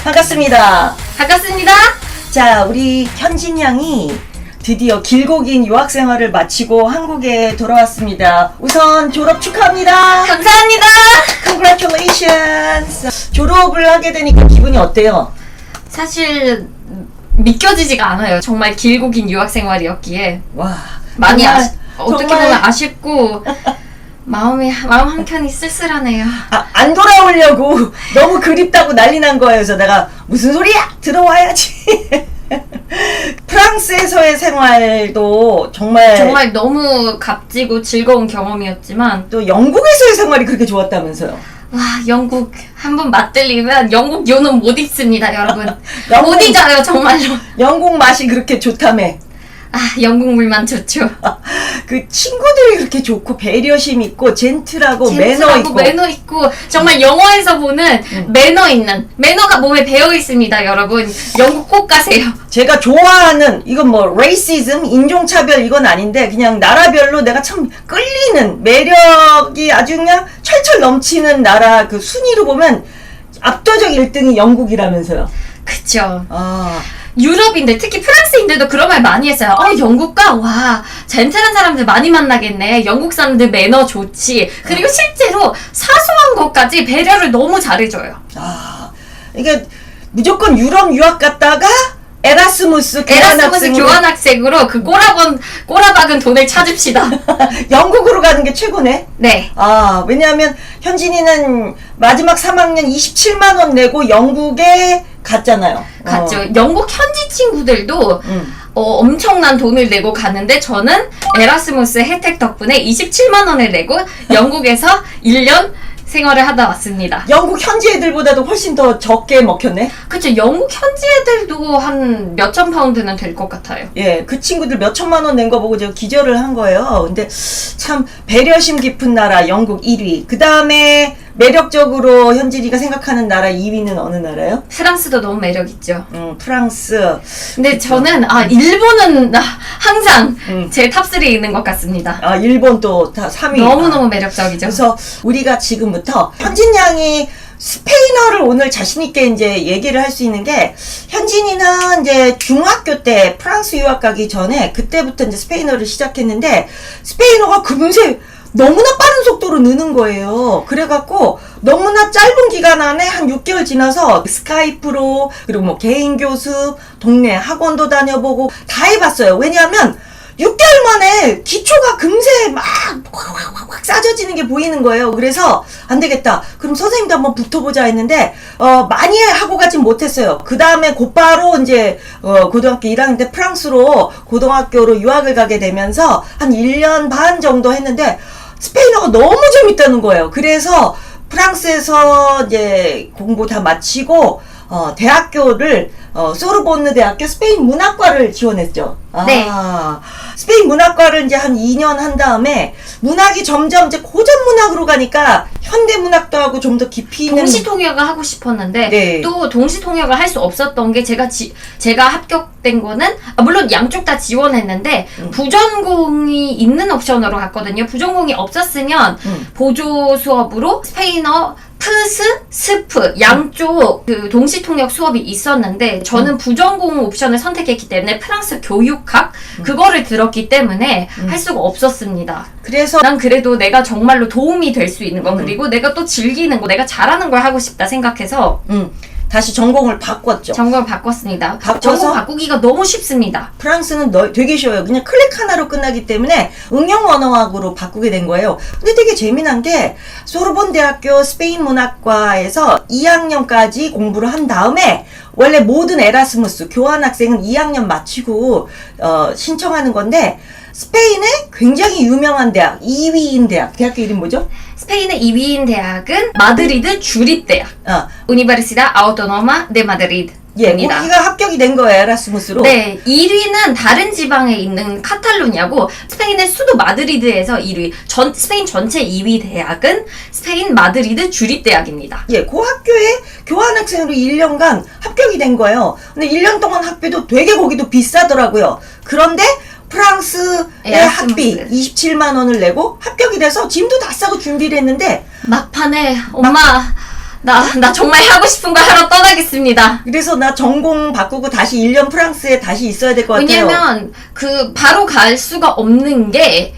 반갑습니다. 반갑습니다. 자, 우리 현진 양이 드디어 길고 긴 유학 생활을 마치고 한국에 돌아왔습니다. 우선 졸업 축하합니다. 감사합니다. Congratulations. 졸업을 하게 되니까 기분이 어때요? 사실 믿겨지지가 않아요. 정말 길고 긴 유학 생활이었기에 와, 많이 정말, 어떻게 정말 보면 아쉽고 마음 한켠이 쓸쓸하네요. 안 돌아오려고 너무 그립다고 난리 난 거예요. 그래서 내가 무슨 소리야? 들어와야지. 프랑스에서의 생활도 정말 너무 값지고 즐거운 경험이었지만 또 영국에서의 생활이 그렇게 좋았다면서요. 와, 영국 한번 맛들리면 영국 요는 못 잊습니다, 여러분. 영국- 못 잊어요, 정말로. 영국 맛이 그렇게 좋다며. 영국 물만 좋죠. 그 친구들이 그렇게 좋고 배려심 있고 젠틀하고 매너 있고. 매너 있고 정말 영화에서 보는 매너가 몸에 배어 있습니다, 여러분. 영국 꼭 가세요. 제가 좋아하는 이건 뭐 레이시즘, 인종차별 이건 아닌데 그냥 나라별로 내가 참 끌리는 매력이 아주 그냥 철철 넘치는 나라 그 순위로 보면 압도적 1등이 영국이라면서요. 그쵸. 아, 유럽인들, 특히 프랑스인들도 그런 말 많이 했어요. 영국 가? 와, 젠틀한 사람들 많이 만나겠네. 영국 사람들 매너 좋지. 그리고 실제로 사소한 것까지 배려를 너무 잘해줘요. 그러니까 무조건 유럽 유학 갔다가 에라스무스 교환학생으로 그 꼬라박은 돈을 찾읍시다. 영국으로 가는 게 최고네. 네. 왜냐하면 현진이는 마지막 3학년 27만 원 내고 영국에 갔잖아요. 갔죠. 영국 현지 친구들도 엄청난 돈을 내고 갔는데 저는 에라스무스 혜택 덕분에 27만 원을 내고 영국에서 1년 생활을 하다 왔습니다. 영국 현지 애들보다도 훨씬 더 적게 먹혔네. 그쵸. 영국 현지 애들도 한 몇천 파운드는 될 것 같아요. 예, 그 친구들 몇 천만 원 낸 거 보고 제가 기절을 한 거예요. 근데 참 배려심 깊은 나라 영국 1위. 그 다음에 매력적으로 현진이가 생각하는 나라 2위는 어느 나라요? 프랑스도 너무 매력 있죠. 프랑스. 근데 저는 일본은 항상 제 탑3에 있는 것 같습니다. 일본 또 다 3위. 너무너무 매력적이죠. 그래서 우리가 지금부터 현진 양이 스페인어를 오늘 자신있게 이제 얘기를 할 수 있는 게, 현진이는 이제 중학교 때 프랑스 유학 가기 전에 그때부터 이제 스페인어를 시작했는데, 스페인어가 금세 너무나 빠른 속도로 느는 거예요. 그래갖고 너무나 짧은 기간 안에 한 6개월 지나서 스카이프로, 그리고 뭐 개인 교습, 동네 학원도 다녀보고 다 해봤어요. 왜냐하면 6개월 만에 기초가 금세 막 확 싸져지는 게 보이는 거예요. 그래서 안 되겠다. 그럼 선생님도 한번 붙어보자 했는데 많이 하고 가진 못했어요. 그 다음에 곧바로 이제 고등학교 1학년 때 프랑스로 고등학교로 유학을 가게 되면서 한 1년 반 정도 했는데 스페인어가 너무 재밌다는 거예요. 그래서 프랑스에서 이제 공부 다 마치고 대학교를 소르본느 대학교 스페인 문학과를 지원했죠. 네. 스페인 문학과를 이제 한 2년 한 다음에 문학이 점점 이제 고전 문학으로 가니까 현대 문학도 하고 좀 더 깊이 있는 동시 통역을 하고 싶었는데 네. 또 동시 통역을 할 수 없었던 게 제가 합격된 거는 물론 양쪽 다 지원했는데 부전공이 있는 옵션으로 갔거든요. 부전공이 없었으면 보조 수업으로 스페인어 스프 양쪽 그 동시 통역 수업이 있었는데 저는 부전공 옵션을 선택했기 때문에 프랑스 교육학 그거를 들었기 때문에 할 수가 없었습니다. 그래서 난 그래도 내가 정말로 도움이 될 수 있는 거 그리고 내가 또 즐기는 거 내가 잘하는 걸 하고 싶다 생각해서 다시 전공을 바꿨죠. 전공을 바꿨습니다. 바꿔서? 전공 바꾸기가 너무 쉽습니다. 프랑스는 되게 쉬워요. 그냥 클릭 하나로 끝나기 때문에 응용 언어학으로 바꾸게 된 거예요. 근데 되게 재미난 게 소르본 대학교 스페인 문학과에서 2학년까지 공부를 한 다음에 원래 모든 에라스무스 교환학생은 2학년 마치고 신청하는 건데 스페인의 굉장히 유명한 대학, 2위인 대학교 이름 뭐죠? 스페인의 2위인 대학은 마드리드 주립대학 우니버시다 아우토노마 데 마드리드 예, 거기가 합격이 된 거예요, 에라스무스로. 네, 1위는 다른 지방에 있는 카탈루냐고 스페인의 수도 마드리드에서 1위. 스페인 전체 2위 대학은 스페인 마드리드 주립대학입니다. 예, 그 학교에 교환학생으로 1년간 합격이 된 거예요. 근데 1년 동안 학비도 되게 거기도 비싸더라고요. 그런데 프랑스의 학비 27만 원을 내고 합격이 돼서 짐도 다 싸고 준비를 했는데 막판에 엄마 나 정말 하고 싶은 거 하러 떠나겠습니다. 그래서 나 전공 바꾸고 다시 1년 프랑스에 다시 있어야 될 것 같아요. 왜냐면 바로 갈 수가 없는 게,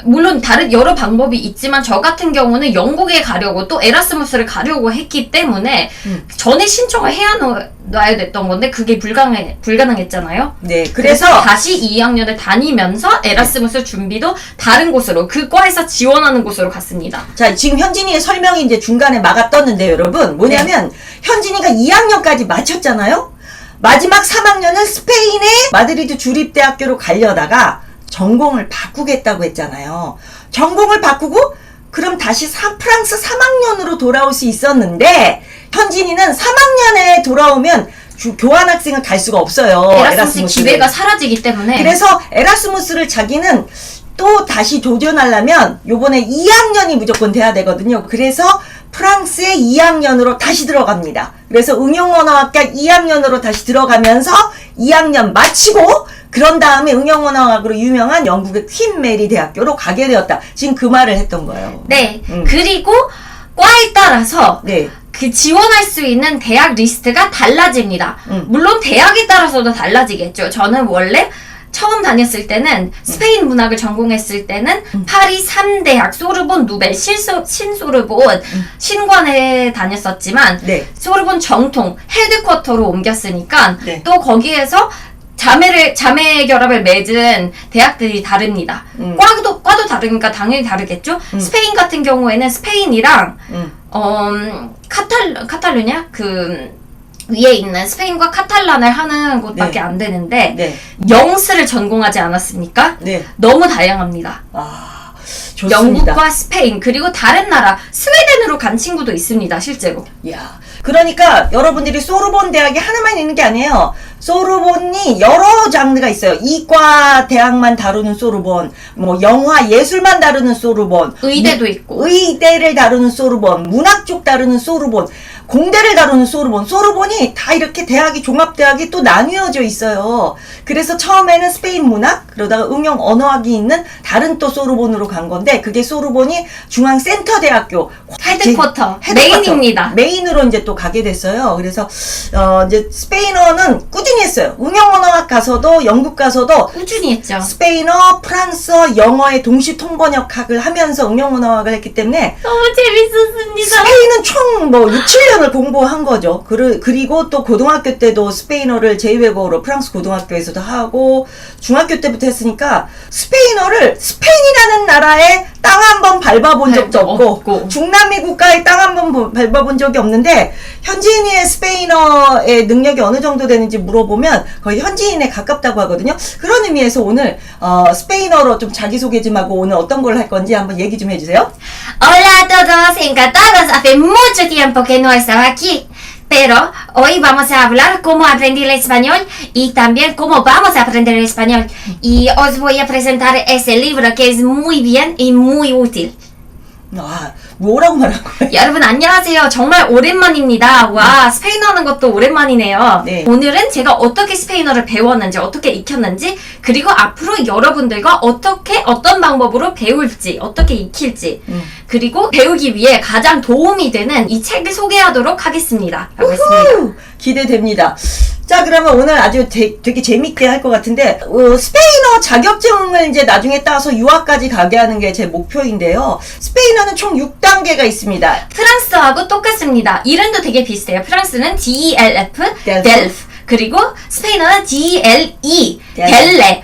물론 다른 여러 방법이 있지만 저 같은 경우는 영국에 가려고 또 에라스무스를 가려고 했기 때문에 전에 신청을 해야 놔야 됐던 건데 그게 불가능했잖아요. 네, 그래서 다시 2학년을 다니면서 에라스무스 준비도 다른 곳으로, 그 과에서 지원하는 곳으로 갔습니다. 자, 지금 현진이의 설명이 이제 중간에 막아 떴는데요, 여러분. 뭐냐면 현진이가 2학년까지 마쳤잖아요. 마지막 3학년은 스페인의 마드리드 주립대학교로 가려다가 전공을 바꾸겠다고 했잖아요. 전공을 바꾸고 그럼 다시 프랑스 3학년으로 돌아올 수 있었는데 현진이는 3학년에 돌아오면 교환학생은 갈 수가 없어요. 에라스무스 기회가 사라지기 때문에. 그래서 에라스무스를 자기는 또 다시 도전하려면 요번에 2학년이 무조건 돼야 되거든요. 그래서 프랑스의 2학년으로 다시 들어갑니다. 그래서 응용언어학과 2학년으로 다시 들어가면서 2학년 마치고 그런 다음에 응용언어학으로 유명한 영국의 퀸 메리 대학교로 가게 되었다. 지금 그 말을 했던 거예요. 네. 그리고 과에 따라서 네. 그 지원할 수 있는 대학 리스트가 달라집니다. 물론 대학에 따라서도 달라지겠죠. 저는 원래 처음 다녔을 때는 스페인 문학을 전공했을 때는 파리 3대학 소르본, 누벨, 신소르본, 신관에 다녔었지만 네. 소르본 정통 헤드쿼터로 옮겼으니까 네. 또 거기에서 자매 결합을 맺은 대학들이 다릅니다. 과도 다르니까 당연히 다르겠죠. 스페인 같은 경우에는 스페인이랑 카탈루냐 그 위에 있는 스페인과 카탈란을 하는 곳밖에 네. 안 되는데 네. 영스를 전공하지 않았습니까? 네. 너무 다양합니다. 아, 좋습니다. 영국과 스페인 그리고 다른 나라 스웨덴으로 간 친구도 있습니다. 실제로. 야, 그러니까 여러분들이 소르본 대학이 하나만 있는 게 아니에요. 소르본이 여러 장르가 있어요. 이과 대학만 다루는 소르본, 뭐 영화 예술만 다루는 소르본, 의대도 있고. 의대를 다루는 소르본, 문학 쪽 다루는 소르본, 공대를 다루는 소르본. 소르본이 다 이렇게 대학이 종합대학이 또 나뉘어져 있어요. 그래서 처음에는 스페인 문학, 그러다가 응용 언어학이 있는 다른 또 소르본으로 간 건데 그게 소르본이 중앙센터대학교 헤드쿼터 헤드쿼터, 메인입니다. 메인으로 이제 또 가게 됐어요. 그래서 이제 스페인어는 꾸준히 했어요. 응용언어학 가서도 영국 가서도 꾸준히 했죠. 스페인어, 프랑스어, 영어의 동시 통번역학을 하면서 응용언어학을 했기 때문에 너무 재밌었습니다. 스페인은 총 뭐 6, 7년을 공부한 거죠. 그리고 또 고등학교 때도 스페인어를 제2외국어로 프랑스 고등학교에서도 하고 중학교 때부터 했으니까 스페인어를 스페인이라는 나라에 땅 한 번 밟아본 적도 없고 중남미 국가에 땅 한 번 밟아본 적이 없는데 현지인의 스페인어의 능력이 어느 정도 되는지 물어보면 거의 현지인에 가깝다고 하거든요. 그런 의미에서 오늘 스페인어로 좀 자기소개 좀 하고 오늘 어떤 걸 할 건지 한번 얘기 좀 해주세요. Hola a todos, encantados. Hace mucho tiempo que no estaba aquí. Pero hoy vamos a hablar cómo aprendí el español y también cómo vamos a aprender el español. Y os voy a presentar ese libro que es muy bien y muy útil. 아, 뭐라고 말한 거예요? 여러분 안녕하세요. 정말 오랜만입니다. 와, 스페인어 하는 것도 오랜만이네요. 네. 오늘은 제가 어떻게 스페인어를 배웠는지, 어떻게 익혔는지, 그리고 앞으로 여러분들과 어떤 방법으로 배울지, 어떻게 익힐지, 그리고 배우기 위해 가장 도움이 되는 이 책을 소개하도록 하겠습니다. 라고 했습니다. 기대됩니다. 자, 그러면 오늘 아주 되게 재밌게 할 것 같은데 스페인어 자격증을 이제 나중에 따서 유학까지 가게 하는 게 제 목표인데요. 스페인어는 총 6단계가 있습니다. 프랑스하고 똑같습니다. 이름도 되게 비슷해요. 프랑스는 DELF, DELF. 그리고 스페인어는 DLE, 델레.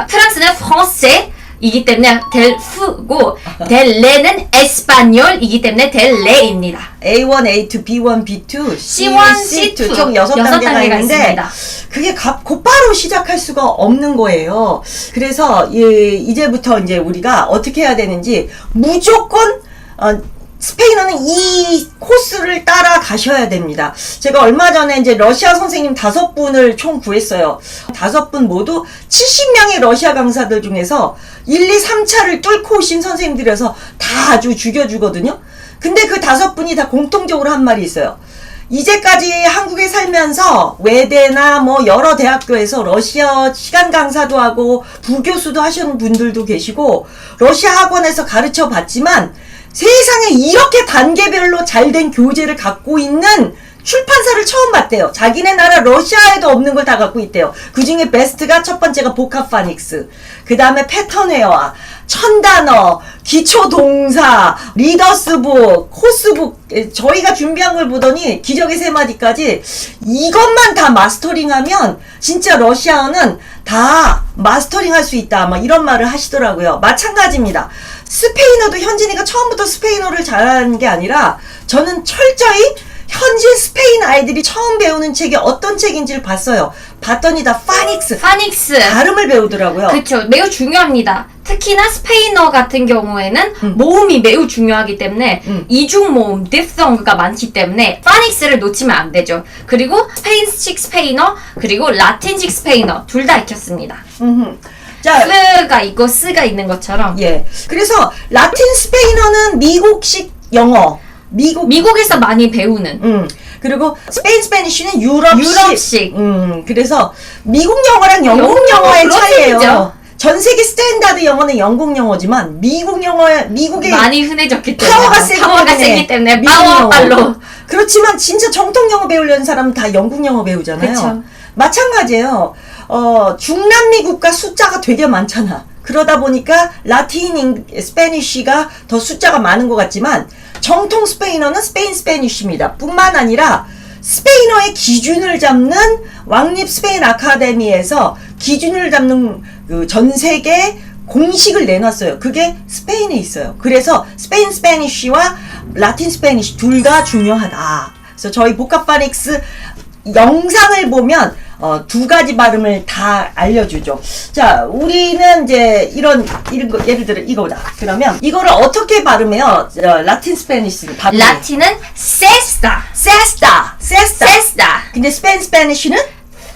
프랑스는 프랑세 이기 때문에 델프고 델레는 에스파뇰이기 때문에 델레입니다. A1, A2, B1, B2, C1, C2 총 6단계가 있는데 있습니다. 그게 곧바로 시작할 수가 없는 거예요. 그래서 이제부터 이제 우리가 어떻게 해야 되는지 무조건 스페인어는 이 코스를 따라 가셔야 됩니다. 제가 얼마 전에 이제 러시아 선생님 5분을 총 구했어요. 5분 모두 70명의 러시아 강사들 중에서 1, 2, 3차를 뚫고 오신 선생님들이어서 다 아주 죽여주거든요. 근데 그 5분이 다 공통적으로 한 말이 있어요. 이제까지 한국에 살면서 외대나 뭐 여러 대학교에서 러시아 시간 강사도 하고 부교수도 하시는 분들도 계시고 러시아 학원에서 가르쳐 봤지만 세상에 이렇게 단계별로 잘된 교재를 갖고 있는 출판사를 처음 봤대요. 자기네 나라 러시아에도 없는 걸 다 갖고 있대요. 그 중에 베스트가 첫 번째가 보카파닉스, 그 다음에 패턴웨어와 천단어, 기초동사, 리더스북, 코스북, 저희가 준비한 걸 보더니 기적의 세 마디까지 이것만 다 마스터링하면 진짜 러시아어는 다 마스터링할 수 있다. 막 이런 말을 하시더라고요. 마찬가지입니다. 스페인어도 현진이가 처음부터 스페인어를 잘하는 게 아니라 저는 철저히 현지 스페인 아이들이 처음 배우는 책이 어떤 책인지를 봤어요. 봤더니 다 파닉스. 발음을 배우더라고요. 그렇죠. 매우 중요합니다. 특히나 스페인어 같은 경우에는 모음이 매우 중요하기 때문에 이중 모음, 디프성가 많기 때문에 파닉스를 놓치면 안 되죠. 그리고 스페인식 스페인어 그리고 라틴식 스페인어 둘 다 익혔습니다. 자, 스가 있고 스가 있는 것처럼. 예. 그래서 라틴 스페인어는 미국식 영어. 미국에서 많이 배우는. 그리고 스페니쉬는 유럽식. 그래서 미국 영어랑 영국 영국 영어의 영어 차이예요. 그렇죠. 전 세계 스탠다드 영어는 영국 영어지만 미국의 많이 흔해졌기 때문에. 파워가 세기 때문에 미국 영어. 파워빨로. 그렇지만 진짜 정통 영어 배우려는 사람은 다 영국 영어 배우잖아요. 그쵸. 마찬가지예요. 중남미 국가 숫자가 되게 많잖아. 그러다 보니까 라틴 스페니쉬가 더 숫자가 많은 것 같지만 정통 스페인어는 스페니쉬입니다. 뿐만 아니라 스페인어의 기준을 잡는 왕립 스페인 아카데미에서 기준을 잡는 그 전 세계 공식을 내놨어요. 그게 스페인에 있어요. 그래서 스페인 스페니쉬와 라틴 스페니쉬 둘 다 중요하다. 그래서 저희 보카파닉스 영상을 보면 두 가지 발음을 다 알려주죠. 자, 우리는 이제 이런 거, 예를 들어 이거다. 그러면 이거를 어떻게 발음해요? 라틴 스페니쉬를 발음해. 라틴은 세스타. 근데 스페니쉬는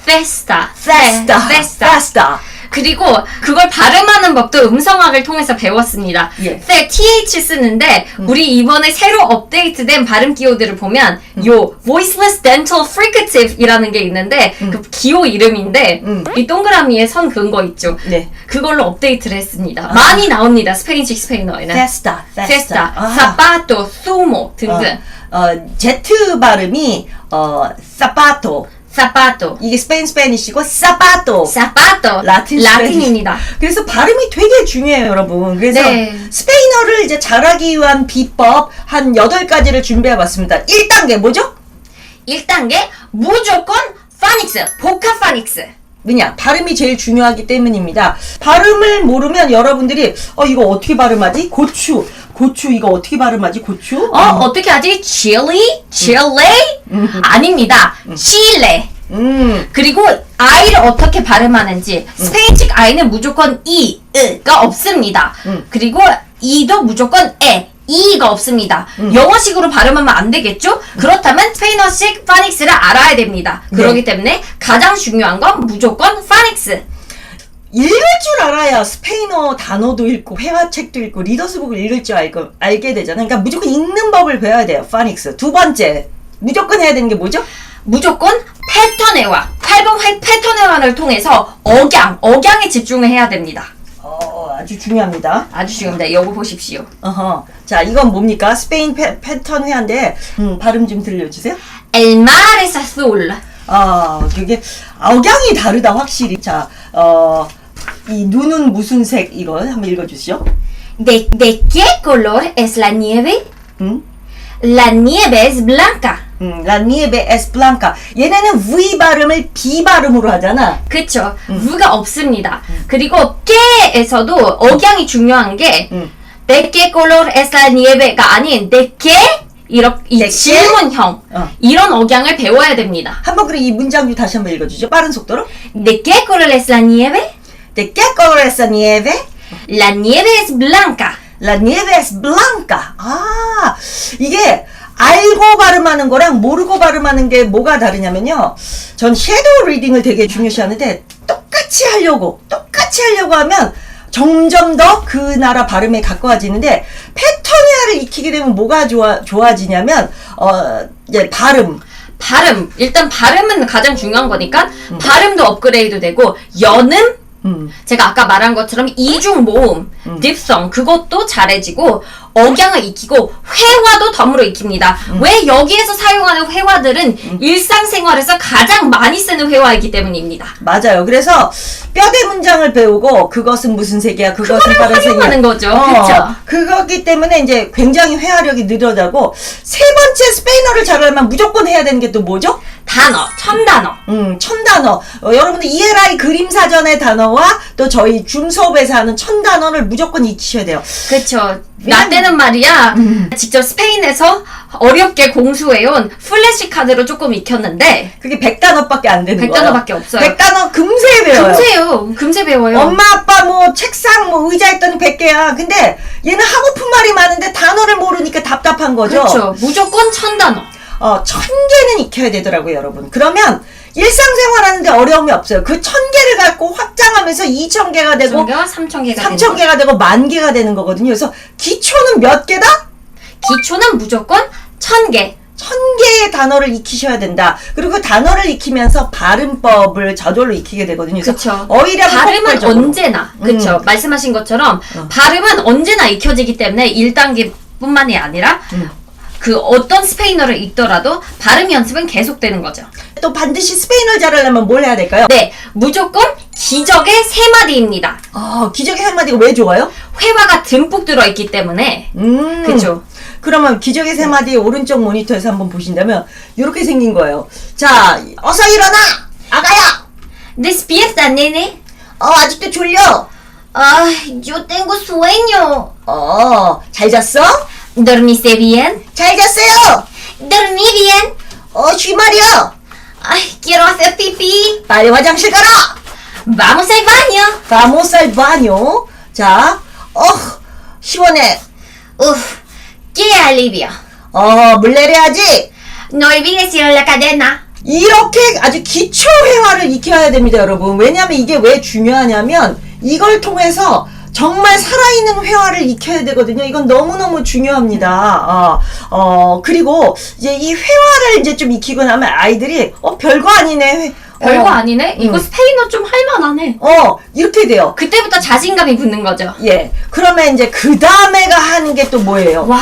페스타. 그리고 그걸 발음하는 법도 음성학을 통해서 배웠습니다. 예. TH 쓰는데 우리 이번에 새로 업데이트된 발음 기호들을 보면 요 voiceless dental fricative 이라는 게 있는데 그 기호 이름인데 이 동그라미에 선 그은 거 있죠. 네. 그걸로 업데이트를 했습니다. 많이 나옵니다. 스페인식 스페인어에는. 페스타. 사파토, 수모 등등. Z 발음이 사파토. 이게 스페니쉬고 사파토 라틴입니다. 그래서 발음이 되게 중요해요, 여러분. 그래서 네. 스페인어를 이제 잘하기 위한 비법 한 8가지를 준비해 봤습니다. 1단계 뭐죠? 1단계 무조건 파닉스, 보카파닉스. 왜냐? 발음이 제일 중요하기 때문입니다. 발음을 모르면 여러분들이 이거 어떻게 발음하지? 고추 이거 어떻게 발음하지? 고추? 어떻게 하지? 칠리? 아닙니다. 칠레. 그리고 I를 어떻게 발음하는지 스페인식 I는 무조건 가 없습니다. 그리고 E도 무조건 E가 없습니다. 영어식으로 발음하면 안 되겠죠? 그렇다면 스페인어식 파닉스를 알아야 됩니다. 그렇기 때문에 가장 중요한 건 무조건 파닉스. 읽을 줄 알아야 스페인어 단어도 읽고 회화책도 읽고 리더스북을 읽을 줄 알게 되잖아요. 그러니까 무조건 읽는 법을 배워야 돼요. 파닉스. 두 번째 무조건 해야 되는 게 뭐죠? 무조건 패턴회화. 8번 패턴회화를 통해서 억양에 집중을 해야 됩니다. 아주 중요합니다. 아주 중요합니다. 이거 보십시오. 자, 이건 뭡니까? 스페인 패턴 회화인데 발음 좀 들려주세요. El mar es azul. 그게 억양이 다르다 확실히. 자, 이 눈은 무슨 색? 이거 한번 읽어주시죠. ¿De qué color es la nieve? La nieve es blanca. La nieve es blanca. 얘네는 V 발음을 B 발음으로 하잖아. 그쵸. V가 없습니다. 그리고 que에서도 억양이 중요한 게 ¿De qué color es la nieve가 아닌 ¿De qué? 이 질문형. 이런 억양을 배워야 됩니다. 한번 그럼 이 문장 좀 다시 한번 읽어주죠. 빠른 속도로. ¿De qué color es la nieve? ¿De qué color es la nieve? La nieve es blanca. La nieve es blanca. 이게 알고 발음하는 거랑 모르고 발음하는 게 뭐가 다르냐면요. 전 섀도우 리딩을 되게 중요시하는데 똑같이 하려고 하면 점점 더 그 나라 발음에 가까워지는데 패턴회화를 익히게 되면 뭐가 좋아지냐면 이제 발음. 일단 발음은 가장 중요한 거니까 발음도 업그레이드 되고 연음, 제가 아까 말한 것처럼 이중 모음, 딥성 그것도 잘해지고 억양을 익히고 회화도 덤으로 익힙니다. 왜 여기에서 사용하는 회화들은 일상생활에서 가장 많이 쓰는 회화이기 때문입니다. 맞아요. 그래서 뼈대 문장을 배우고 그것은 무슨 색이야, 그것은 그거를 다른 색이야. 활용하는 거죠. 그쵸? 그거기 때문에 이제 굉장히 회화력이 늘어나고 세 번째 스페인어를 잘하려면 무조건 해야 되는 게 또 뭐죠? 단어, 첨단어. 첨단어. 여러분들 ELI 그림사전의 단어와 또 저희 줌 수업에서 하는 첨단어를 무조건 익히셔야 돼요. 그쵸. 나 때는 말이야, 직접 스페인에서 어렵게 공수해온 플래시카드로 조금 익혔는데, 그게 100단어밖에 안 되는 거예요. 100단어밖에 없어요. 100단어 금세 배워요. 금세 배워요. 엄마, 아빠, 뭐, 책상, 뭐, 의자 했더니 100개야. 근데 얘는 하고픈 말이 많은데 단어를 모르니까 답답한 거죠. 그렇죠. 무조건 천단어. 1000개는 익혀야 되더라고요, 여러분. 그러면 일상생활 하는데 어려움이 없어요. 그 1000개를 갖고 확장하면서 2000개가 되고 2000개와 3000개가 3000개가 되고 10,000개가 되는 거거든요. 그래서 기초는 몇 개다? 기초는 무조건 1000개. 1000개의 단어를 익히셔야 된다. 그리고 그 단어를 익히면서 발음법을 저절로 익히게 되거든요. 그래서 그쵸. 어휘력이 발음은 폭발적으로. 언제나, 그쵸. 말씀하신 것처럼, 발음은 언제나 익혀지기 때문에 1단계뿐만이 아니라, 그 어떤 스페인어를 읽더라도 발음 연습은 계속되는 거죠. 또 반드시 스페인어를 잘하려면 뭘 해야 될까요? 네, 무조건 기적의 세 마디입니다. 기적의 세 마디가 왜 좋아요? 회화가 듬뿍 들어있기 때문에. 그쵸. 그러면 기적의 세 마디 오른쪽 모니터에서 한번 보신다면 이렇게 생긴 거예요. 자, 어서 일어나! 아가야! Despierta, nene. 아직도 졸려? Ay, yo tengo sueño. 잘 잤어? ¿Dormiste bien? 잘 잤어요! Dormí bien. 쥐말이야! Ay, quiero hacer pipí. 빨리 화장실 가라! Vamos al baño. Vamos al baño. 자, 시원해. Uf, qué alivio. 물 내려야지. No olvides ir a la cadena. 이렇게 아주 기초 회화를 익혀야 됩니다, 여러분. 왜냐면 이게 왜 중요하냐면 이걸 통해서 정말 살아있는 회화를 익혀야 되거든요. 이건 너무너무 중요합니다. 그리고 이제 이 회화를 이제 좀 익히고 나면 아이들이 별거 아니네. 별거 아니네? 이거 스페인어 좀 할만하네. 이렇게 돼요. 그때부터 자신감이 붙는 거죠. 예. 그러면 이제 그 다음에가 하는 게 또 뭐예요? 와,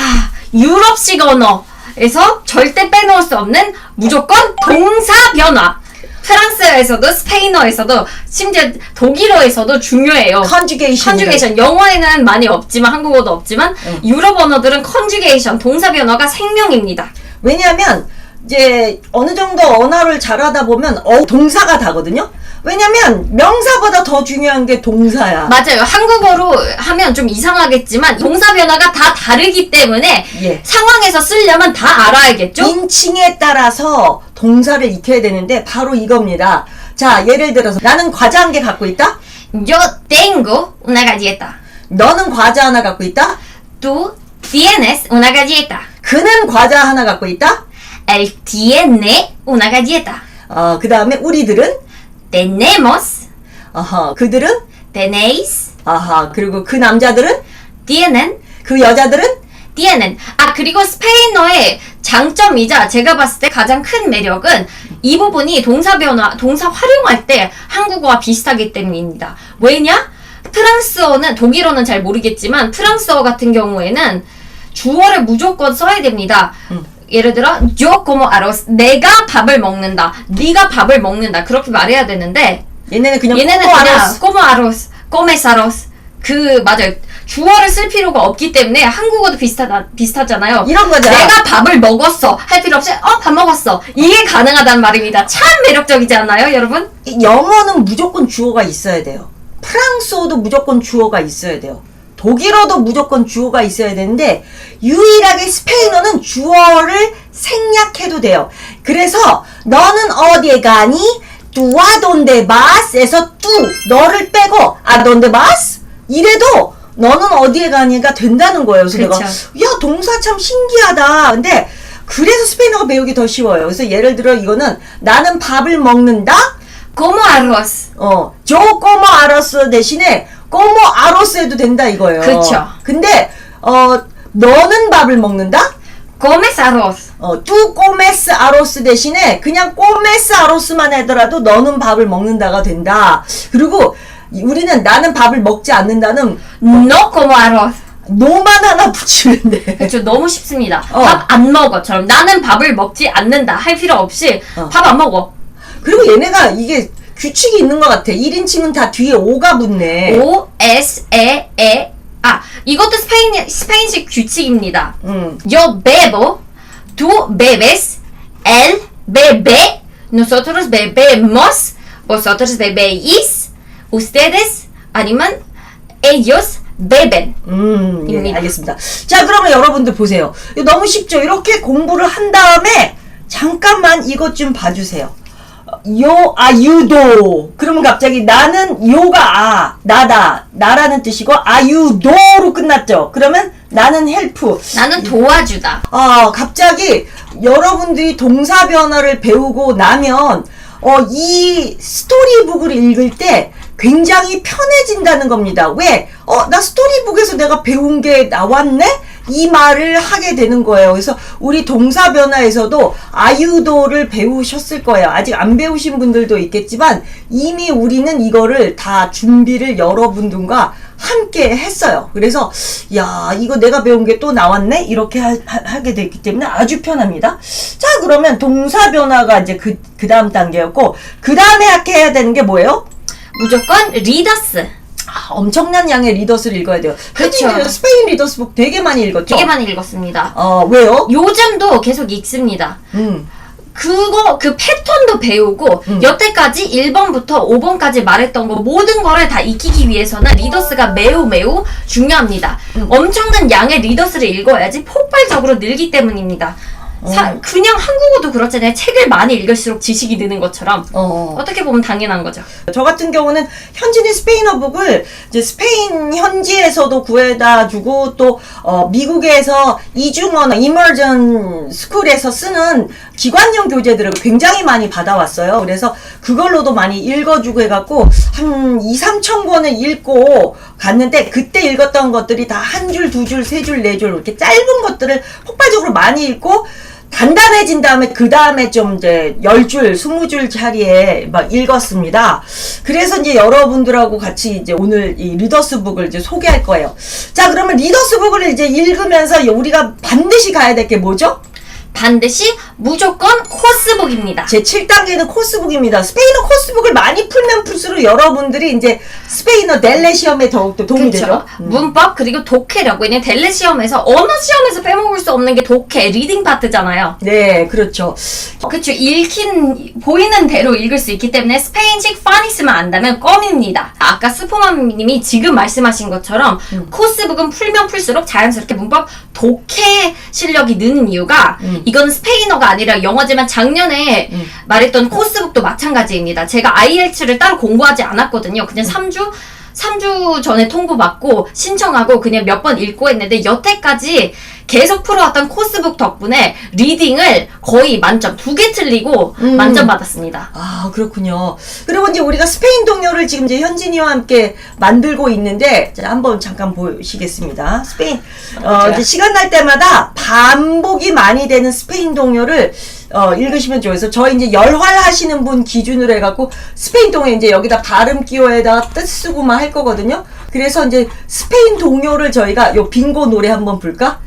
유럽식 언어에서 절대 빼놓을 수 없는 무조건 동사 변화. 프랑스어에서도 스페인어에서도 심지어 독일어에서도 중요해요. 컨주게이션. 영어에는 많이 없지만 한국어도 없지만 유럽 언어들은 컨주게이션, 동사 변화가 생명입니다. 왜냐하면 이제 어느 정도 언어를 잘하다 보면 동사가 다거든요. 왜냐면 명사보다 더 중요한 게 동사야. 맞아요. 한국어로 하면 좀 이상하겠지만 동사 변화가 다 다르기 때문에 상황에서 쓰려면 다 알아야겠죠? 인칭에 따라서 동사를 익혀야 되는데 바로 이겁니다. 자, 예를 들어서 나는 과자 한 개 갖고 있다? Yo tengo una galleta. 너는 과자 하나 갖고 있다? Tú tienes una galleta. 그는 과자 하나 갖고 있다? Él tiene una galleta. 그 다음에 우리들은? Tenemos. 그들은? Tenéis. 그리고 그 남자들은? Tienen. 그 여자들은? tienen. 그리고 스페인어의 장점이자 제가 봤을 때 가장 큰 매력은 이 부분이 동사 변화, 동사 활용할 때 한국어와 비슷하기 때문입니다. 왜냐? 프랑스어는, 독일어는 잘 모르겠지만 프랑스어 같은 경우에는 주어를 무조건 써야 됩니다. 예를 들어 yo como arroz, 내가 밥을 먹는다, 네가 밥을 먹는다, 그렇게 말해야 되는데 얘네는 그냥 como arroz, comes arroz. 맞아요. 주어를 쓸 필요가 없기 때문에 한국어도 비슷하잖아요. 이런 거죠. 내가 밥을 먹었어 할 필요 없이 밥 먹었어, 이게 가능하다는 말입니다. 참 매력적이지 않나요, 여러분? 영어는 무조건 주어가 있어야 돼요. 프랑스어도 무조건 주어가 있어야 돼요. 독일어도 무조건 주어가 있어야 되는데 유일하게 스페인어는 주어를 생략해도 돼요. 그래서 너는 어디에 가니? Tú a dónde vas? 에서 tú, 너를 빼고 a dónde vas? 이래도 너는 어디에 가니가 된다는 거예요. 그래서 내가 야, 동사 참 신기하다. 근데 그래서 스페인어가 배우기 더 쉬워요. 그래서 예를 들어 이거는 나는 밥을 먹는다? como arroz. yo como arroz 대신에 como arroz 해도 된다 이거예요. 그쵸. 근데 너는 밥을 먹는다? comes arroz. tú comes arroz 대신에 그냥 comes arroz만 하더라도 너는 밥을 먹는다가 된다. 그리고 우리는 나는 밥을 먹지 않는다는 No como arroz. 노만 하나 붙이면 돼. 그렇죠. 너무 쉽습니다. 어. 밥 안 먹어처럼 나는 밥을 먹지 않는다 할 필요 없이 밥 안 먹어. 그리고 얘네가 이게 규칙이 있는 것 같아. 1인칭은 다 뒤에 오가 붙네. O S E E. 아, 이것도 스페인식 규칙입니다. Yo bebo, tú bebes, él bebe, nosotros bebemos, vosotros bebéis, ustedes 아니면 ellos beben. 예, 입니다. 알겠습니다. 자, 그러면 여러분들 보세요. 이거 너무 쉽죠? 이렇게 공부를 한 다음에 잠깐만 이것 좀 봐주세요. 유도. 그러면 갑자기 나는 요가 나다. 나라는 뜻이고, 유도로 끝났죠? 그러면 나는 헬프. 나는 도와주다. 갑자기 여러분들이 동사 변화를 배우고 나면, 이 스토리북을 읽을 때 굉장히 편해진다는 겁니다. 왜? 나 스토리북에서 내가 배운 게 나왔네? 이 말을 하게 되는 거예요. 그래서 우리 동사 변화에서도 아유도를 배우셨을 거예요. 아직 안 배우신 분들도 있겠지만 이미 우리는 이거를 다 준비를 여러분들과 함께 했어요. 그래서 야, 이거 내가 배운 게 또 나왔네? 이렇게 하게 됐기 때문에 아주 편합니다. 자, 그러면 동사 변화가 이제 그 다음 단계였고, 그 다음에 해야 되는 게 뭐예요? 무조건 리더스. 엄청난 양의 리더스를 읽어야 돼요. 그쵸. 스페인 리더스북 되게 많이 읽었죠? 되게 많이 읽었습니다. 왜요? 요즘도 계속 읽습니다. 그 패턴도 배우고, 여태까지 1번부터 5번까지 말했던 거, 모든 거를 다 익히기 위해서는 리더스가 매우 중요합니다. 엄청난 양의 리더스를 읽어야지 폭발적으로 늘기 때문입니다. 그냥 한국어도 그렇잖아요. 책을 많이 읽을수록 지식이 느는 것처럼. 어떻게 보면 당연한 거죠. 저 같은 경우는 현진이 스페인어북을 이제 스페인 현지에서도 구해다 주고 또 미국에서 이중언어 이머전 스쿨에서 쓰는 기관형 교재들을 굉장히 많이 받아왔어요. 그래서 그걸로도 많이 읽어주고 해갖고 한 2-3천 권을 읽고 갔는데, 그때 읽었던 것들이 다 한 줄, 두 줄, 세 줄, 네 줄 이렇게 짧은 것들을 폭발적으로 많이 읽고 단단해진 다음에 그 다음에 좀 이제 10줄, 20줄 차리에 막 읽었습니다. 그래서 이제 여러분들하고 같이 이제 오늘 이 리더스북을 이제 소개할 거예요. 자, 그러면 리더스북을 이제 읽으면서 우리가 반드시 가야 될 게 뭐죠? 반드시 무조건 코스북입니다. 제 7단계는 코스북입니다. 스페인어 코스북을 많이 풀면 풀수록 여러분들이 이제 스페인어 델레 시험에 더욱더 도움이 되죠. 문법 그리고 독해력. 왜냐면 델레 시험에서 언어 시험에서 빼먹을 수 없는 게 독해, 리딩 파트잖아요. 네, 그렇죠. 그렇죠. 보이는 대로 읽을 수 있기 때문에 스페인식 파니스만 안다면 껌입니다. 아까 스포맘님이 지금 말씀하신 것처럼 코스북은 풀면 풀수록 자연스럽게 문법 독해 실력이 느는 이유가 이건 스페인어가 아니라 영어지만 작년에 말했던 코스북도 마찬가지입니다. 제가 IELTS를 따로 공부하지 않았거든요. 그냥 3주 전에 통보받고 신청하고 그냥 몇 번 읽고 했는데, 여태까지 계속 풀어왔던 코스북 덕분에 리딩을 거의 만점 2개 틀리고 만점 받았습니다. 그렇군요. 그리고 이제 우리가 스페인 동요를 지금 이제 현진이와 함께 만들고 있는데, 자, 한번 잠깐 보시겠습니다. 스페인, 이제 시간 날 때마다 반복이 많이 되는 스페인 동요를 읽으시면 좋아요. 그래서 저희 이제 열활 하시는 분 기준으로 해갖고 스페인 동요 이제 여기다 발음 끼워에다가 뜻 쓰고만 할 거거든요. 그래서 이제 스페인 동요를 저희가 요 빙고 노래 한번 볼까?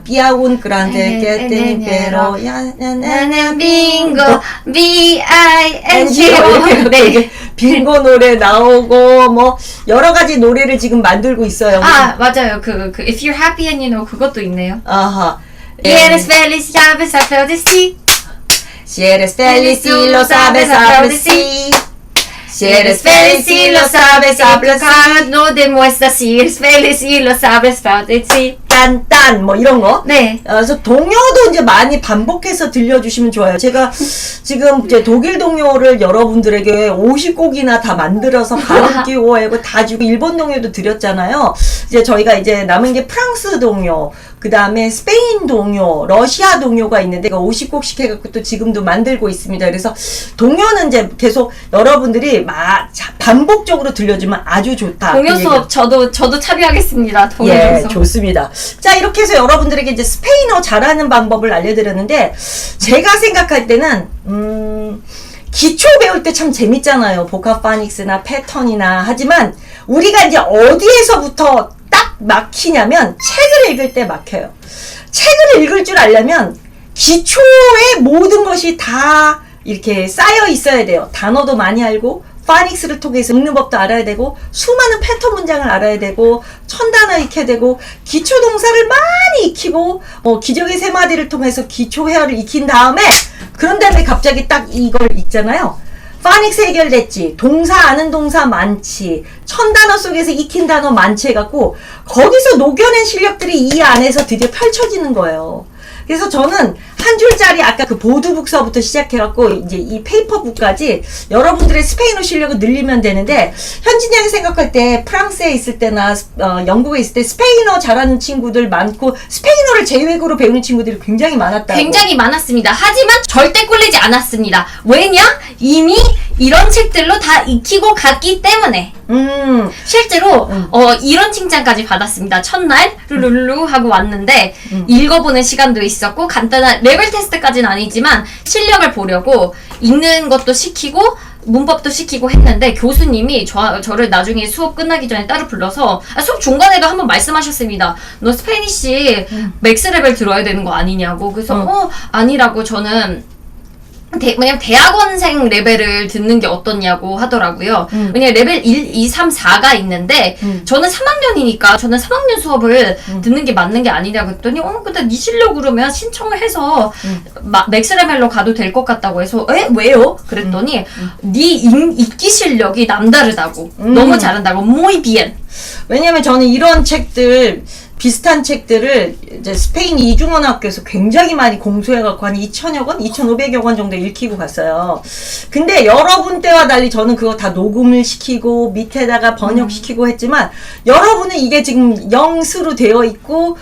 Piaun grande que te pero 나는 빙고 B-I-N-G-O. 네. 빙고 노래 나오고 뭐 여러 가지 노래를 지금 만들고 있어요. 맞아요. 그 If you're happy and you know 그것도 있네요. Eres feliz, sabes aplaudir. Si eres feliz y lo sabes aplaudir. Si eres feliz y lo sabes aplaudir. No demuestra si eres feliz y lo sabes aplaudir. 딴딴 뭐 이런 거. 네. 그래서 동요도 이제 많이 반복해서 들려주시면 좋아요. 제가 지금 이제 독일 동요를 여러분들에게 50곡이나 다 만들어서 발음 끼워하고 다 주고 일본 동요도 드렸잖아요. 이제 저희가 이제 남은 게 프랑스 동요, 그 다음에 스페인 동요, 러시아 동요가 있는데 50곡씩 해갖고 또 지금도 만들고 있습니다. 그래서 동요는 이제 계속 여러분들이 반복적으로 들려주면 아주 좋다. 동요 수업 저도 참여하겠습니다. 동요 예, 수업. 좋습니다. 자, 이렇게 해서 여러분들에게 이제 스페인어 잘하는 방법을 알려드렸는데, 제가 생각할 때는 기초 배울 때 참 재밌잖아요. 보카 파닉스나 패턴이나. 하지만 우리가 이제 어디에서부터 딱 막히냐면 책을 읽을 때 막혀요. 책을 읽을 줄 알려면 기초의 모든 것이 다 이렇게 쌓여 있어야 돼요. 단어도 많이 알고 파닉스를 통해서 읽는 법도 알아야 되고 수많은 패턴 문장을 알아야 되고 천단어 익혀야 되고 기초 동사를 많이 익히고 기적의 세 마디를 통해서 기초 회화를 익힌 다음에 그런 다음에 갑자기 딱 이걸 읽잖아요. 파닉스 해결됐지. 동사 아는 동사 많지. 천단어 속에서 익힌 단어 많지 해갖고 거기서 녹여낸 실력들이 이 안에서 드디어 펼쳐지는 거예요. 그래서 저는 한 줄짜리 아까 그 보드북서부터 시작해갖고 이제 이 페이퍼북까지 여러분들의 스페인어 실력을 늘리면 되는데 현진이 형이 생각할 때 프랑스에 있을 때나 영국에 있을 때 스페인어 잘하는 친구들 많고 스페인어를 제외국어로 배우는 친구들이 굉장히 많았다고. 굉장히 많았습니다. 하지만 절대 꿀리지 않았습니다. 왜냐? 이미 이런 책들로 다 익히고 갔기 때문에. 실제로 이런 칭찬까지 받았습니다. 첫날 룰루루 하고 왔는데 읽어보는 시간도 있었고 간단한 레벨 테스트까지는 아니지만 실력을 보려고 읽는 것도 시키고 문법도 시키고 했는데 교수님이 저를 나중에 수업 끝나기 전에 따로 불러서 수업 중간에도 한번 말씀하셨습니다. 너 스페니쉬 맥스 레벨 들어야 되는 거 아니냐고. 그래서 아니라고 저는 왜냐면 대학원생 레벨을 듣는 게 어떻냐고 하더라고요. 왜냐면 레벨 1, 2, 3, 4가 있는데 저는 3학년이니까 저는 3학년 수업을 듣는 게 맞는 게 아니냐고 했더니 근데 네 실력으로면 신청을 해서 맥스 레벨로 가도 될 것 같다고 해서 왜요? 그랬더니 네 읽기 실력이 남다르다고 너무 잘한다고 muy bien. 왜냐면 저는 이런 책들 비슷한 책들을 이제 스페인 이중언어학교에서 굉장히 많이 공수해갖고 한 2,000여 권? 2,500여 권 정도 읽히고 갔어요. 근데 여러분 때와 달리 저는 그거 다 녹음을 시키고 밑에다가 번역시키고 했지만 여러분은 이게 지금 영수로 되어 있고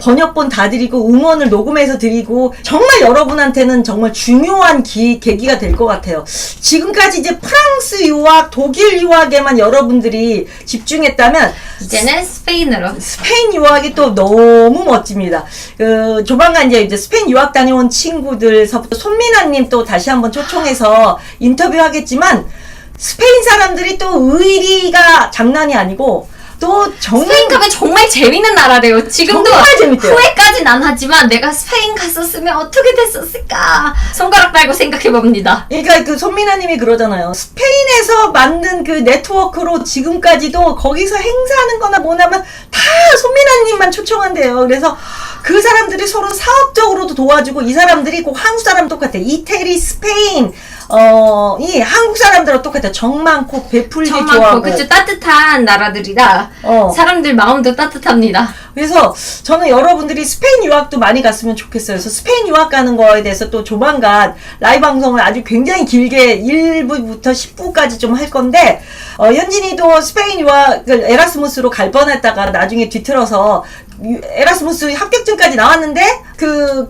번역본 다 드리고 음원을 녹음해서 드리고 정말 여러분한테는 정말 중요한 계기가 될 것 같아요. 지금까지 이제 프랑스 유학, 독일 유학에만 여러분들이 집중했다면 이제는 스페인으로. 스페인 유학이 또 너무 멋집니다. 조만간 이제 스페인 유학 다녀온 친구들서부터 손민아님 또 다시 한번 초청해서 인터뷰하겠지만 스페인 사람들이 또 의리가 장난이 아니고 또 스페인 가면 정말 재밌는 나라래요. 지금도 정말 재밌대요. 후회까지는 안 하지만 내가 스페인 갔었으면 어떻게 됐었을까 손가락 달고 생각해 봅니다. 그러니까 그 손민아님이 그러잖아요. 스페인에서 만든 그 네트워크로 지금까지도 거기서 행사하는 거나 뭐냐면 다 손민아님만 초청한대요. 그래서 그 사람들이 서로 사업적으로도 도와주고 이 사람들이 꼭 한국 사람 똑같아. 이태리, 스페인, 이 한국 사람들하고 똑같아. 정 많고 베풀기 좋아하고. 그쵸. 따뜻한 나라들이라 사람들 마음도 따뜻합니다. 그래서 저는 여러분들이 스페인 유학도 많이 갔으면 좋겠어요. 그래서 스페인 유학 가는 거에 대해서 또 조만간 라이브 방송을 아주 굉장히 길게 1부부터 10부까지 좀 할 건데 현진이도 스페인 유학 에라스무스로 갈 뻔했다가 나중에 뒤틀어서 에라스무스 합격증까지 나왔는데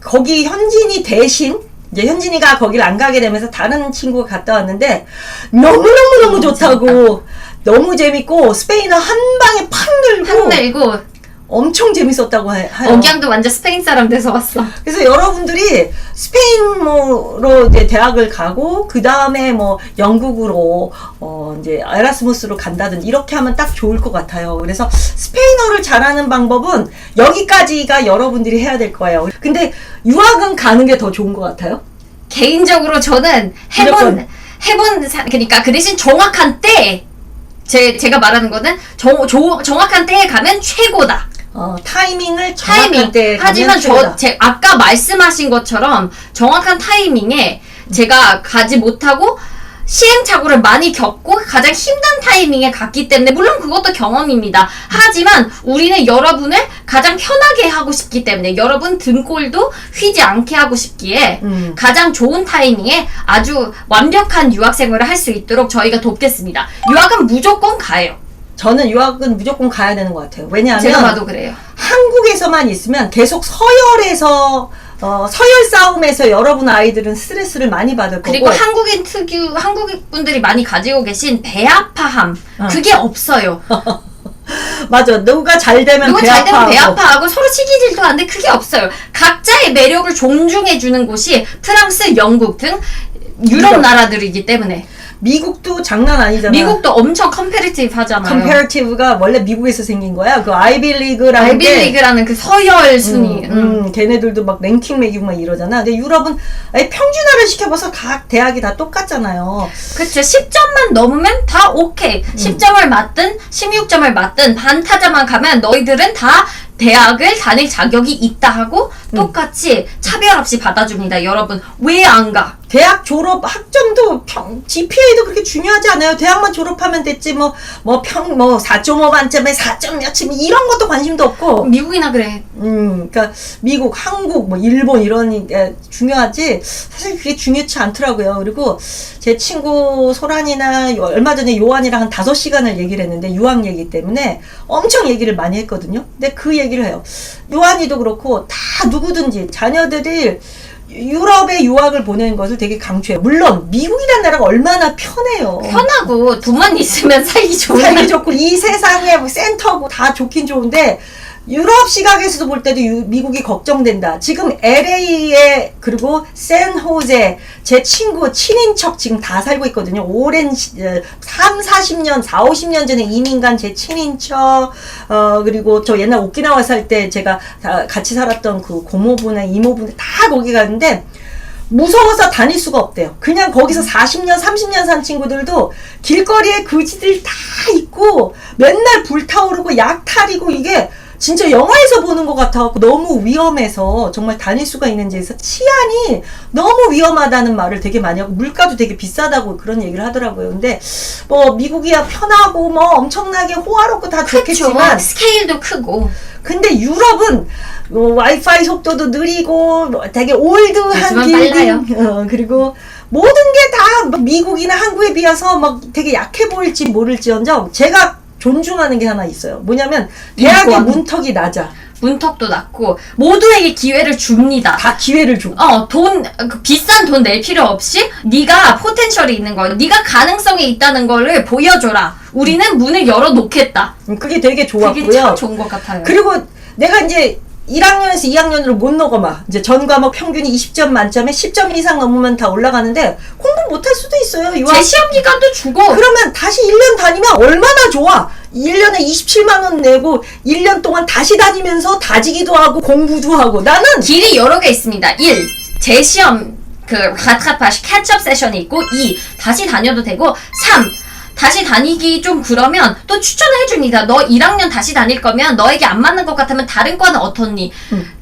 거기 현진이 대신 이제 현진이가 거기를 안 가게 되면서 다른 친구가 갔다 왔는데 너무너무 좋다고 너무 재밌고 스페인어 한 방에 팍 늘고 엄청 재밌었다고 해요. 억양도 완전 스페인 사람 돼서 왔어. 그래서 여러분들이 스페인으로 이제 대학을 가고 그 다음에 뭐 영국으로 이제 에라스무스로 간다든지 이렇게 하면 딱 좋을 것 같아요. 그래서 스페인어를 잘하는 방법은 여기까지가 여러분들이 해야 될 거예요. 근데 유학은 가는 게 더 좋은 것 같아요. 개인적으로 저는 그러니까 그 대신 정확한 때 제가 말하는 거는 정확한 때에 가면 최고다. 타이밍을 정확한 때에 가면 하지만 최고다. 아까 말씀하신 것처럼 정확한 타이밍에 제가 가지 못하고 시행착오를 많이 겪고 가장 힘든 타이밍에 갔기 때문에 물론 그것도 경험입니다. 하지만 우리는 여러분을 가장 편하게 하고 싶기 때문에 여러분 등골도 휘지 않게 하고 싶기에 가장 좋은 타이밍에 아주 완벽한 유학생활을 할 수 있도록 저희가 돕겠습니다. 유학은 무조건 가요. 저는 유학은 무조건 가야 되는 것 같아요. 왜냐하면 제가 봐도 그래요. 한국에서만 있으면 계속 서열에서 서열 싸움에서 여러분 아이들은 스트레스를 많이 받을 거고 그리고 한국 분들이 많이 가지고 계신 배아파함 그게 없어요. 맞아. 누가 잘 되면 배아파하고 서로 시기질도 하는데 그게 없어요. 각자의 매력을 존중해주는 곳이 프랑스, 영국 등 유럽 나라들이기 때문에. 미국도 장난 아니잖아. 미국도 엄청 컴페리티브 하잖아요. 컴페리티브가 원래 미국에서 생긴 거야. 그 아이비리그라는 아이비리그라는 그 서열 순위. 걔네들도 막 랭킹 매기고 막 이러잖아. 근데 유럽은 아예 평준화를 시켜봐서 각 대학이 다 똑같잖아요. 그쵸. 10점만 넘으면 다 오케이. 10점을 맞든 16점을 맞든 반타자만 가면 너희들은 다 대학을 다닐 자격이 있다 하고 똑같이 차별 없이 받아줍니다. 여러분 왜 안 가? 대학 졸업 학점도 GPA도 그렇게 중요하지 않아요. 대학만 졸업하면 됐지. 뭐 4.5 만점에 4점 몇점 이런 것도 관심도 없고. 미국이나 그래. 그러니까 미국, 한국, 뭐 일본 이런 게 중요하지. 사실 그게 중요치 않더라고요. 그리고 제 친구 소란이나 얼마 전에 요한이랑 한 5시간을 얘기를 했는데 유학 얘기 때문에 엄청 얘기를 많이 했거든요. 근데 그 얘기를 해요. 요한이도 그렇고 다 누구든지 자녀들이 유럽에 유학을 보내는 것을 되게 강조해요. 물론 미국이라는 나라가 얼마나 편해요. 편하고 돈만 있으면 살기 좋은. 살기 좋고 이 세상에 뭐 센터고 다 좋긴 좋은데 유럽 시각에서도 볼 때도 미국이 걱정된다. 지금 LA에 그리고 샌호제 제 친구 친인척 지금 다 살고 있거든요. 오랜 40년 50년 전에 이민 간 제 친인척 그리고 저 옛날 오키나와 살 때 제가 같이 살았던 그 고모부나 이모부나 다 거기 가는데 무서워서 다닐 수가 없대요. 그냥 거기서 40년, 30년 산 친구들도 길거리에 그지들 다 있고 맨날 불타오르고 약탈이고 이게 진짜 영화에서 보는 것 같아갖고 너무 위험해서 정말 다닐 수가 있는지에서 치안이 너무 위험하다는 말을 되게 많이 하고 물가도 되게 비싸다고 그런 얘기를 하더라고요. 근데 뭐 미국이야 편하고 뭐 엄청나게 호화롭고 다 좋겠지만 스케일도 크고 근데 유럽은 와이파이 속도도 느리고 되게 올드한 빌딩 그리고 모든 게 다 미국이나 한국에 비해서 막 되게 약해 보일지 모를지언정 제가 존중하는 게 하나 있어요. 뭐냐면 대학의 문턱이 낮아. 문턱도 낮고 모두에게 기회를 줍니다. 다 기회를 줘. 비싼 돈 낼 필요 없이 네가 포텐셜이 있는 거, 네가 가능성이 있다는 거를 보여줘라. 우리는 문을 열어놓겠다. 그게 되게 좋았고요. 그게 참 좋은 것 같아요. 그리고 내가 이제 1학년에서 2학년으로 못 넘어가. 이제 전 과목 평균이 20점 만점에 10점 이상 넘으면 다 올라가는데 공부 못할 수도 있어요. 제 시험 기간도 주고. 그러면 다시 1년 다니면 얼마나 좋아. 1년에 27만 원 내고 1년 동안 다시 다니면서 다지기도 하고 공부도 하고. 나는 길이 여러 개 있습니다. 1. 제 시험 라트라파시 캐치업 세션이 있고 2. 다시 다녀도 되고 3. 다시 다니기 좀 그러면 또 추천을 해줍니다. 너 1학년 다시 다닐 거면 너에게 안 맞는 것 같으면 다른 과는 어떻니?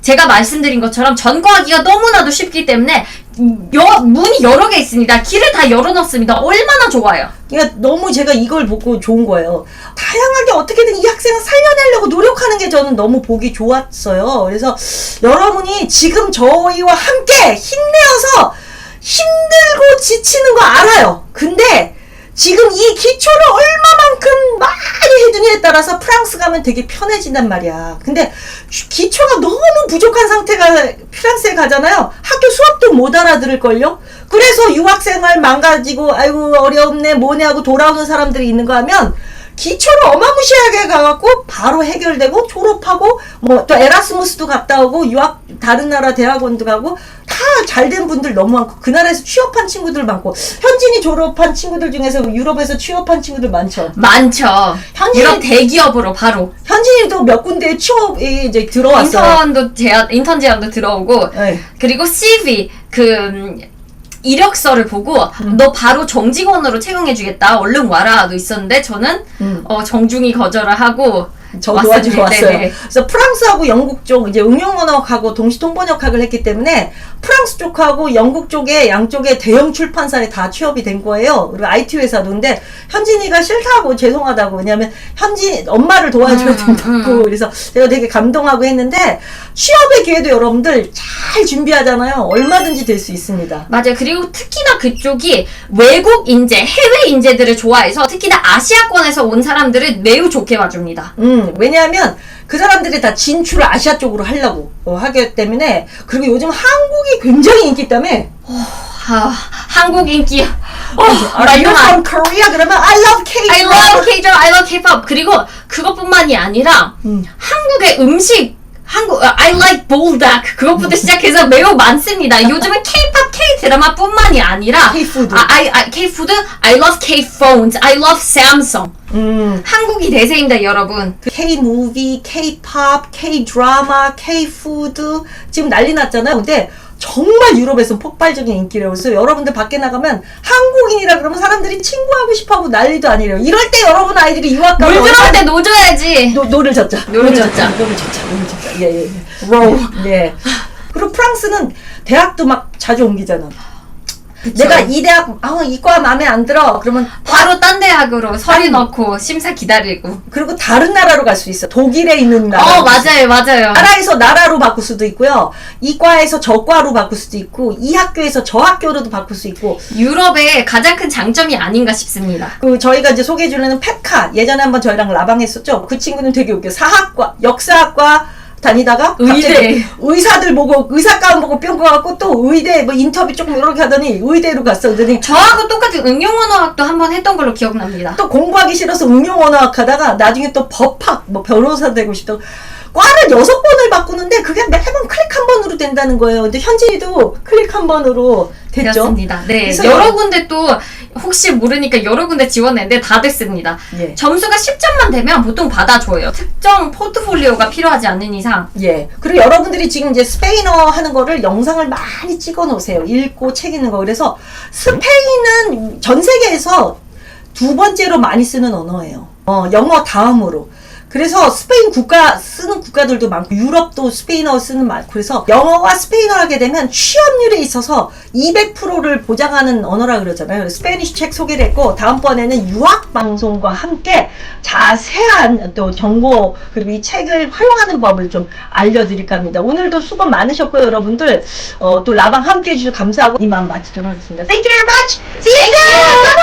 제가 말씀드린 것처럼 전과하기가 너무나도 쉽기 때문에 문이 여러 개 있습니다. 길을 다 열어놓습니다. 얼마나 좋아요. 그러니까 너무 제가 이걸 보고 좋은 거예요. 다양하게 어떻게든 이 학생을 살려내려고 노력하는 게 저는 너무 보기 좋았어요. 그래서 여러분이 지금 저희와 함께 힘내어서 힘들고 지치는 거 알아요. 근데 지금 이 기초를 얼마만큼 많이 해두냐에 따라서 프랑스 가면 되게 편해진단 말이야. 근데 기초가 너무 부족한 상태가 프랑스에 가잖아요. 학교 수업도 못 알아들을걸요? 그래서 유학생활 망가지고 아이고 어렵네 뭐네 하고 돌아오는 사람들이 있는 거 하면 기초를 어마무시하게 가갖고 바로 해결되고 졸업하고 뭐 또 에라스무스도 갔다 오고 유학 다른 나라 대학원도 가고 다 잘된 분들 너무 많고 그 나라에서 취업한 친구들 많고 현진이 졸업한 친구들 중에서 유럽에서 취업한 친구들 많죠. 유럽 대기업으로 바로. 현진이도 몇 군데 취업이 이제 들어왔어요. 인턴 제안도 들어오고 네. 그리고 CV 이력서를 보고 너 바로 정직원으로 채용해주겠다. 얼른 와라도 있었는데 저는 정중히 거절을 하고 저 도와주러 왔어요. 그래서 프랑스하고 영국 쪽 이제 응용언어학하고 동시통번역학을 했기 때문에 프랑스 쪽하고 영국 쪽에 양쪽에 대형 출판사에 다 취업이 된 거예요. 그리고 IT 회사도. 근데 현진이가 싫다고 죄송하다고 왜냐하면 현진 엄마를 도와줘야 된다고 그래서 제가 되게 감동하고 했는데 취업의 기회도 여러분들 잘 준비하잖아요. 얼마든지 될 수 있습니다. 맞아요. 그리고 특히나 그쪽이 외국 인재, 해외 인재들을 좋아해서 특히나 아시아권에서 온 사람들을 매우 좋게 봐줍니다. 왜냐하면 그 사람들이 다 진출을 아시아 쪽으로 하려고 하기 때문에 그리고 요즘 한국이 굉장히 인기 때문에 한국 인기 Are you from Korea? 그러면 I love K-pop. I love K-pop, I love K-pop. 그리고 그것뿐만이 아니라 한국의 음식 I like bulldog 그것부터 시작해서 매우 많습니다. 요즘은 K-pop, K-드라마뿐만이 아니라 K-food. K-food, I love K-phones, I love Samsung. 한국이 대세입니다, 여러분. K-movie, K-pop, K-드라마, K-food 지금 난리 났잖아요. 근데 정말 유럽에서 폭발적인 인기래요. 그래서 여러분들 밖에 나가면 한국인이라 그러면 사람들이 친구하고 싶어하고 난리도 아니래요. 이럴 때 여러분 아이들이 유학 가면 물 들어올 때 노줘야지. 노를 젓자. 노를 젓자. 노를 젓자. 예. 로우. 예. 그리고 프랑스는 대학도 막 자주 옮기잖아. 그쵸. 내가 이 대학 이과 마음에 안 들어. 그러면 바로 딴 대학으로 서류 넣고 심사 기다리고. 그리고 다른 나라로 갈 수 있어. 독일에 있는 나라. 맞아요. 나라에서 나라로 바꿀 수도 있고요. 이 과에서 저 과로 바꿀 수도 있고, 이 학교에서 저 학교로도 바꿀 수 있고. 유럽의 가장 큰 장점이 아닌가 싶습니다. 그 저희가 이제 소개해주려는 페카 예전에 한번 저희랑 라방했었죠. 그 친구는 되게 웃겨. 사학과, 역사학과 다니다가 의대. 갑자기 의사들 보고 의사 가운 보고 뿅 가갖고 또 의대 뭐 인터뷰 조금 이렇게 하더니 의대로 갔어. 그러더니 저하고 똑같은 응용언어학도 한번 했던 걸로 기억납니다. 또 공부하기 싫어서 응용언어학 하다가 나중에 또 법학 뭐 변호사 되고 싶다고 과를 6번을 바꾸는데 그게 매번 클릭 한 번으로 된다는 거예요. 근데 현진이도 클릭 한 번으로 됐죠. 되었습니다. 네, 그래서 여러 군데 또 혹시 모르니까 여러 군데 지원했는데 다 됐습니다. 예. 점수가 10점만 되면 보통 받아줘요. 특정 포트폴리오가 필요하지 않는 이상. 예. 그리고 여러분들이 지금 이제 스페인어 하는 거를 영상을 많이 찍어 놓으세요. 읽고 책 읽는 거. 그래서 스페인은 전 세계에서 2번째로 많이 쓰는 언어예요. 영어 다음으로. 그래서 스페인 국가 쓰는 국가들도 많고 유럽도 스페인어 쓰는 많고 그래서 영어와 스페인어 하게 되면 취업률에 있어서 200%를 보장하는 언어라 그러잖아요. 스페니쉬 책 소개를 했고 다음번에는 유학 방송과 함께 자세한 또 정보 그리고 이 책을 활용하는 법을 좀 알려드릴까 합니다. 오늘도 수고 많으셨고요, 여러분들. 또 라방 함께 해주셔서 감사하고 이만 마치도록 하겠습니다. Thank you very much. See you again.